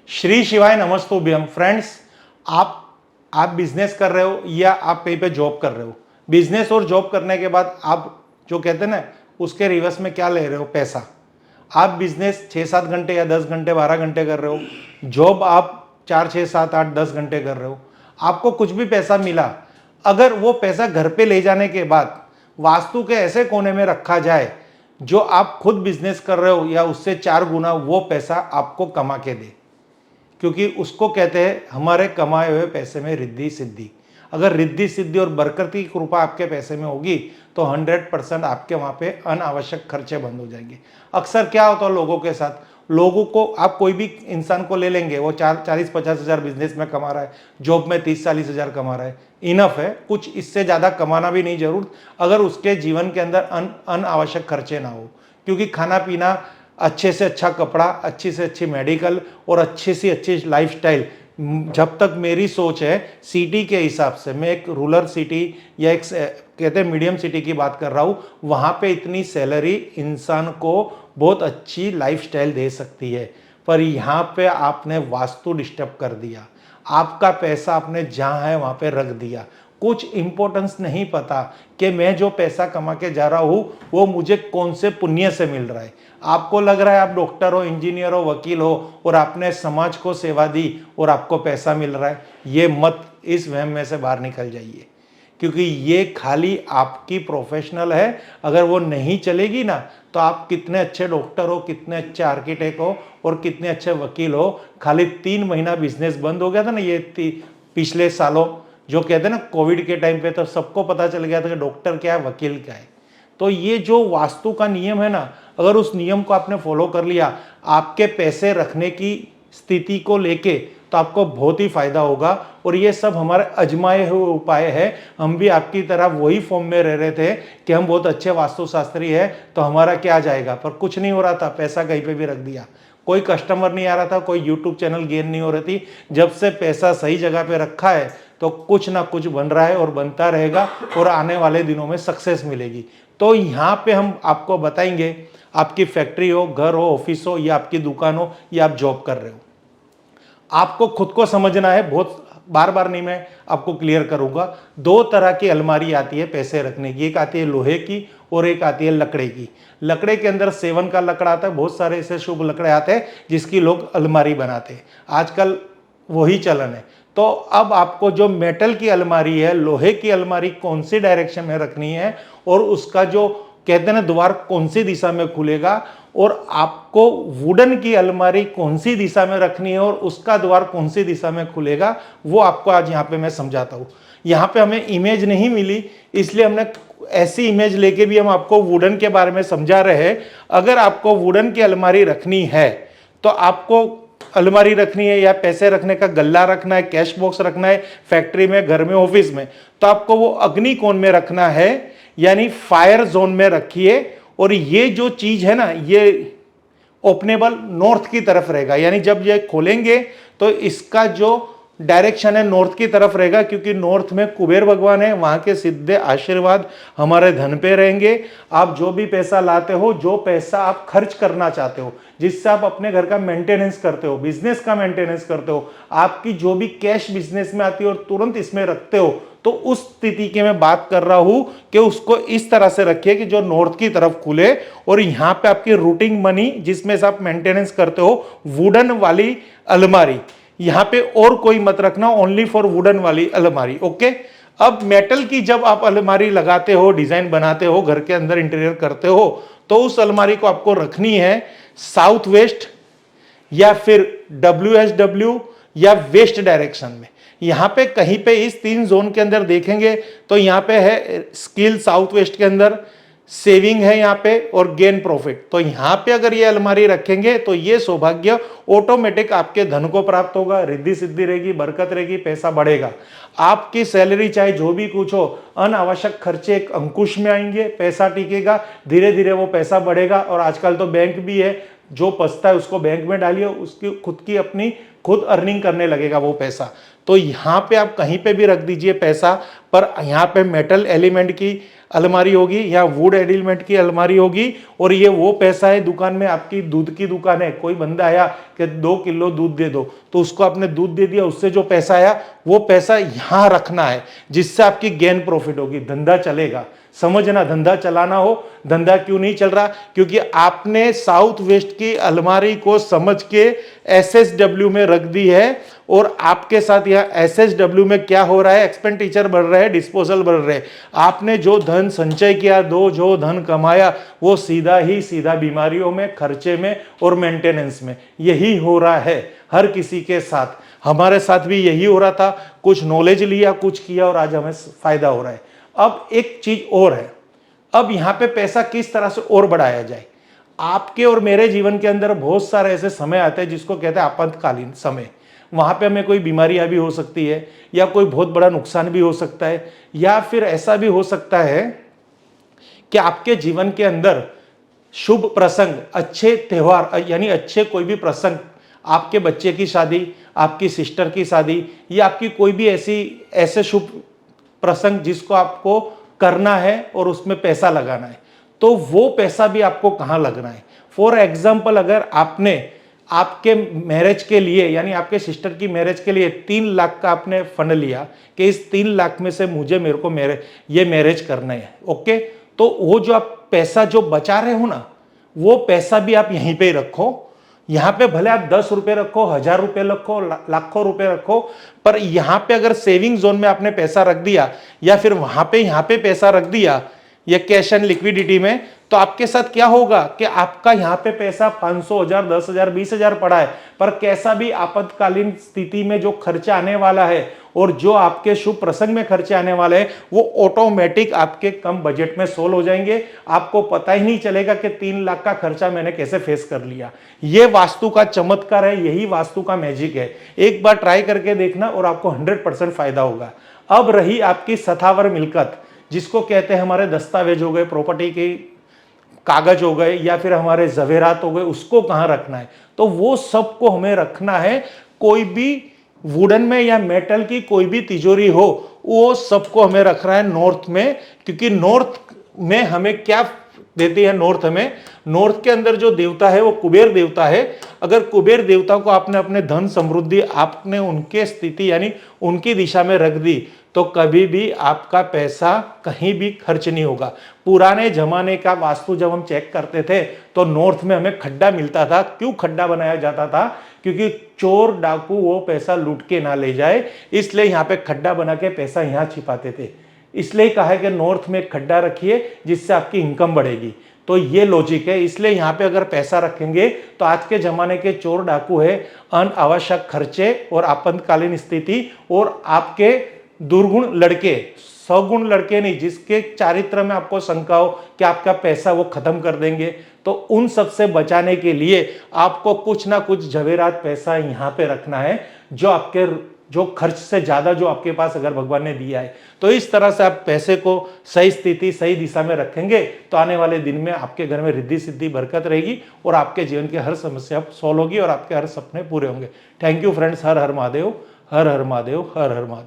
श्री शिवाय नमस्तुभ्यम। फ्रेंड्स, आप बिजनेस कर रहे हो या आप कहीं पे जॉब कर रहे हो। बिजनेस और जॉब करने के बाद आप जो कहते हैं ना, उसके रिवर्स में क्या ले रहे हो? पैसा। आप बिजनेस 6-7 घंटे या 10 घंटे 12 घंटे कर रहे हो, जॉब आप 4-6-7-8-10 घंटे कर रहे हो, आपको कुछ भी पैसा मिला, अगर वो पैसा घर पे ले जाने के बाद वास्तु के ऐसे कोने में रखा जाए जो आप खुद बिजनेस कर रहे हो या उससे 4 गुना वो पैसा आपको कमा के दे, क्योंकि उसको कहते हैं हमारे कमाए हुए पैसे में रिद्धि सिद्धि। अगर रिद्धि सिद्धि और बरकत की कृपा आपके पैसे में होगी तो 100% आपके वहाँ पे अनावश्यक खर्चे बंद हो जाएंगे। अक्सर क्या होता है लोगों के साथ, लोगों को आप कोई भी इंसान को ले लेंगे, वो 40-50 हज़ार बिजनेस में कमा रहा है, जॉब में 30-40 हज़ार कमा रहा है, इनफ है, कुछ इससे ज़्यादा कमाना भी नहीं जरूर, अगर उसके जीवन के अंदर अनावश्यक खर्चे ना हो। क्योंकि खाना पीना, अच्छे से अच्छा कपड़ा, अच्छी से अच्छी मेडिकल और अच्छी से अच्छी लाइफस्टाइल, जब तक मेरी सोच है सिटी के हिसाब से, मैं एक रूरल सिटी या एक कहते हैं मीडियम सिटी की बात कर रहा हूँ, वहाँ पे इतनी सैलरी इंसान को बहुत अच्छी लाइफस्टाइल दे सकती है। पर यहाँ पे आपने वास्तु डिस्टर्ब कर दिया, आपका पैसा आपने जहाँ है वहाँ पे रख दिया, कुछ इंपॉर्टेंस नहीं पता कि मैं जो पैसा कमा के जा रहा हूँ वो मुझे कौन से पुण्य से मिल रहा है। आपको लग रहा है आप डॉक्टर हो, इंजीनियर हो, वकील हो और आपने समाज को सेवा दी और आपको पैसा मिल रहा है, ये मत, इस वहम में से बाहर निकल जाइए, क्योंकि ये खाली आपकी प्रोफेशनल है। अगर वो नहीं चलेगी ना तो आप कितने अच्छे डॉक्टर हो, कितने अच्छे आर्किटेक्ट हो और कितने अच्छे वकील हो, खाली 3 महीना बिजनेस बंद हो गया था ना, ये पिछले सालों जो कहते हैं ना कोविड के टाइम पे, तो सबको पता चल गया था कि डॉक्टर क्या है, वकील क्या है। तो ये जो वास्तु का नियम है ना, अगर उस नियम को आपने फॉलो कर लिया आपके पैसे रखने की स्थिति को लेके, तो आपको बहुत ही फायदा होगा। और ये सब हमारे अजमाए हुए उपाय है। हम भी आपकी तरह वही फॉर्म में रह रहे थे कि हम बहुत अच्छे वास्तुशास्त्री है तो हमारा क्या जाएगा, पर कुछ नहीं हो रहा था, पैसा कहीं पे भी रख दिया, कोई कस्टमर नहीं आ रहा था, कोई यूट्यूब चैनल गेन नहीं हो रही थी। जब से पैसा सही जगह पे रखा है तो कुछ ना कुछ बन रहा है और बनता रहेगा और आने वाले दिनों में सक्सेस मिलेगी। तो यहाँ पे हम आपको बताएंगे, आपकी फैक्ट्री हो, घर हो, ऑफिस हो या आपकी दुकान हो या आप जॉब कर रहे हो, आपको खुद को समझना है। बहुत बार बार नहीं, मैं आपको क्लियर करूंगा। 2 तरह की अलमारी आती है पैसे रखने की, एक आती है लोहे की और एक आती है लकड़े की। लकड़े के अंदर सेवन का लकड़ा आता है, बहुत सारे ऐसे शुभ लकड़े आते हैं जिसकी लोग अलमारी बनाते हैं, आजकल वही चलन है। तो अब आपको जो मेटल की अलमारी है, लोहे की अलमारी कौन सी डायरेक्शन में रखनी है और उसका जो कहते हैं ना द्वार कौन सी दिशा में खुलेगा, और आपको वुडन की अलमारी कौन सी दिशा में रखनी है और उसका द्वार कौन सी दिशा में खुलेगा, वो आपको आज यहाँ पे मैं समझाता हूँ। यहाँ पे हमें इमेज नहीं मिली, इसलिए हमने ऐसी इमेज लेके भी हम आपको वुडन के बारे में समझा रहे हैं। अगर आपको वुडन की अलमारी रखनी है तो आपको अलमारी रखनी है या पैसे रखने का गल्ला रखना है, कैश बॉक्स रखना है, फैक्ट्री में, घर में, ऑफिस में, तो आपको वो अग्नि कोण में रखना है, यानी फायर जोन में रखिए। और ये जो चीज है ना, ये ओपनेबल नॉर्थ की तरफ रहेगा, यानी जब ये खोलेंगे तो इसका जो डायरेक्शन है नॉर्थ की तरफ रहेगा, क्योंकि नॉर्थ में कुबेर भगवान है, वहां के सीधे आशीर्वाद हमारे धन पे रहेंगे। आप जो भी पैसा लाते हो, जो पैसा आप खर्च करना चाहते हो, जिससे आप अपने घर का मेंटेनेंस करते हो, बिजनेस का मेंटेनेंस करते हो, आपकी जो भी कैश बिजनेस में आती है और तुरंत इसमें रखते हो, तो उस स्थिति की मैं बात कर रहा हूं कि उसको इस तरह से रखिए कि जो नॉर्थ की तरफ खुले। और यहां पे आपकी रूटिंग मनी, जिसमें से आप मेंटेनेंस करते हो, वुडन वाली अलमारी, यहां पे और कोई मत रखना, ओनली फॉर वुडन वाली अलमारी। ओके। अब मेटल की जब आप अलमारी लगाते हो, डिजाइन बनाते हो, घर के अंदर इंटीरियर करते हो, तो उस अलमारी को आपको रखनी है साउथ वेस्ट या फिर WSW या वेस्ट डायरेक्शन में। यहां पे कहीं पे इस 3 जोन के अंदर देखेंगे तो यहां पे है स्किल साउथ वेस्ट के अंदर, सेविंग है यहाँ पे और गेन प्रॉफिट। तो यहाँ पे अगर ये अलमारी रखेंगे तो ये सौभाग्य ऑटोमेटिक आपके धन को प्राप्त होगा, रिद्धि सिद्धि रहेगी, बरकत रहेगी, पैसा बढ़ेगा। आपकी सैलरी चाहे जो भी कुछ हो, अनावश्यक खर्चे एक अंकुश में आएंगे, पैसा टिकेगा, धीरे धीरे वो पैसा बढ़ेगा। और आजकल तो बैंक भी है, जो पछता है उसको बैंक में डालिए, उसकी खुद की अपनी खुद अर्निंग करने लगेगा वो पैसा। तो यहाँ पे आप कहीं पे भी रख दीजिए पैसा, पर यहाँ पे मेटल एलिमेंट की अलमारी होगी या वुड एलिमेंट की अलमारी होगी, और ये वो पैसा है, दुकान में आपकी दूध की दुकान है, कोई बंदा आया कि 2 किलो दूध दे दो, तो उसको आपने दूध दे दिया, उससे जो पैसा आया वो पैसा यहाँ रखना है, जिससे आपकी गेन प्रॉफिट होगी, धंधा चलेगा। समझना, धंधा चलाना हो, धंधा क्यों नहीं चल रहा, क्योंकि आपने साउथ वेस्ट की अलमारी को समझ के एसएसडब्ल्यू में रख दी है, और आपके साथ यह एसएसडब्ल्यू में क्या हो रहा है, एक्सपेंडिचर बढ़ रहे हैं, डिस्पोजल बढ़ रहे हैं। आपने जो धन संचय किया, जो धन कमाया, वो सीधा ही सीधा बीमारियों में, खर्चे में और मेंटेनेंस में, यही हो रहा है हर किसी के साथ। हमारे साथ भी यही हो रहा था, कुछ नॉलेज लिया, कुछ किया, और आज हमें फायदा हो रहा है। अब एक चीज और है, अब यहां पे पैसा किस तरह से और बढ़ाया जाए। आपके और मेरे जीवन के अंदर बहुत सारे ऐसे समय आते हैं जिसको कहते हैं आपातकालीन समय। वहां पे हमें कोई बीमारियां भी हो सकती है, या कोई बहुत बड़ा नुकसान भी हो सकता है, या फिर ऐसा भी हो सकता है कि आपके जीवन के अंदर शुभ प्रसंग, अच्छे त्योहार, यानी अच्छे कोई भी प्रसंग, आपके बच्चे की शादी, आपकी सिस्टर की शादी, या आपकी कोई भी ऐसे शुभ प्रसंग जिसको आपको करना है और उसमें पैसा लगाना है, तो वो पैसा भी आपको कहाँ लगना है। फॉर एग्जाम्पल, अगर आपने आपके मैरिज के लिए, यानी आपके सिस्टर की मैरिज के लिए 3 लाख का आपने फंड लिया कि इस 3 लाख में से मेरे को ये मैरिज करना है, ओके, तो वो जो आप पैसा जो बचा रहे हो ना, वो पैसा भी आप यहीं पे ही रखो। यहां पे भले आप 10 रुपए रखो, 1000 रुपए रखो, लाखों रुपए रखो, पर यहां पे अगर सेविंग जोन में आपने पैसा रख दिया, या फिर यहां पे पैसा रख दिया, या कैश एंड लिक्विडिटी में, तो आपके साथ क्या होगा कि आपका यहां पे पैसा 500, 1000, 10,000, 20,000 पड़ा है, पर कैसा भी आपातकालीन स्थिति में जो खर्चा आने वाला है और जो आपके शुभ प्रसंग में खर्चे आने वाले हैं, वो ऑटोमेटिक आपके कम बजट में सोल्व हो जाएंगे। आपको पता ही नहीं चलेगा कि 3 लाख का खर्चा मैंने कैसे फेस कर लिया। ये वास्तु का चमत्कार है, यही वास्तु का मैजिक है। एक बार ट्राई करके देखना और आपको 100% फायदा होगा। अब रही आपकी सथावर मिल्कत, जिसको कहते हैं हमारे दस्तावेज हो गए, प्रॉपर्टी के कागज हो गए, या फिर हमारे जवेरात हो गए, उसको कहां रखना है, तो वो सबको हमें रखना है। कोई भी वुडन में या मेटल की कोई भी तिजोरी हो, वो सबको हमें रखना है नॉर्थ में, क्योंकि नॉर्थ में हमें क्या देती है, नॉर्थ के अंदर जो देवता है वो कुबेर देवता है। अगर कुबेर देवता को आपने अपने धन समृद्धि आपने उनके स्थिति यानी उनकी दिशा में रख दी, तो कभी भी आपका पैसा कहीं भी खर्च नहीं होगा। पुराने जमाने का वास्तु जब हम चेक करते थे तो नॉर्थ में हमें खड्डा मिलता था। क्यों खड्डा बनाया जाता था? क्योंकि चोर डाकू वो पैसा लूट के ना ले जाए, इसलिए यहाँ पे खड्डा बना के पैसा यहाँ छिपाते थे। इसलिए कहा है कि नॉर्थ में खड्डा रखिए जिससे आपकी इनकम बढ़ेगी। तो ये लॉजिक है। इसलिए यहाँ पे अगर पैसा रखेंगे तो आज के जमाने के चोर डाकू है अनावश्यक खर्चे और आपातकालीन स्थिति और आपके दुर्गुण लड़के, सगुण लड़के नहीं, जिसके चारित्र में आपको शंका हो कि आपका पैसा वो खत्म कर देंगे, तो उन सब से बचाने के लिए आपको कुछ ना कुछ जवेरात पैसा यहाँ पे रखना है, जो आपके जो खर्च से ज्यादा जो आपके पास अगर भगवान ने दिया है। तो इस तरह से आप पैसे को सही स्थिति सही दिशा में रखेंगे तो आने वाले दिन में आपके घर में रिद्धि सिद्धि बरकत रहेगी और आपके जीवन की हर समस्या सॉल्व होगी और आपके हर सपने पूरे होंगे। Thank you friends. Her her Mahadev, her her Mahadev, her her Mahadev.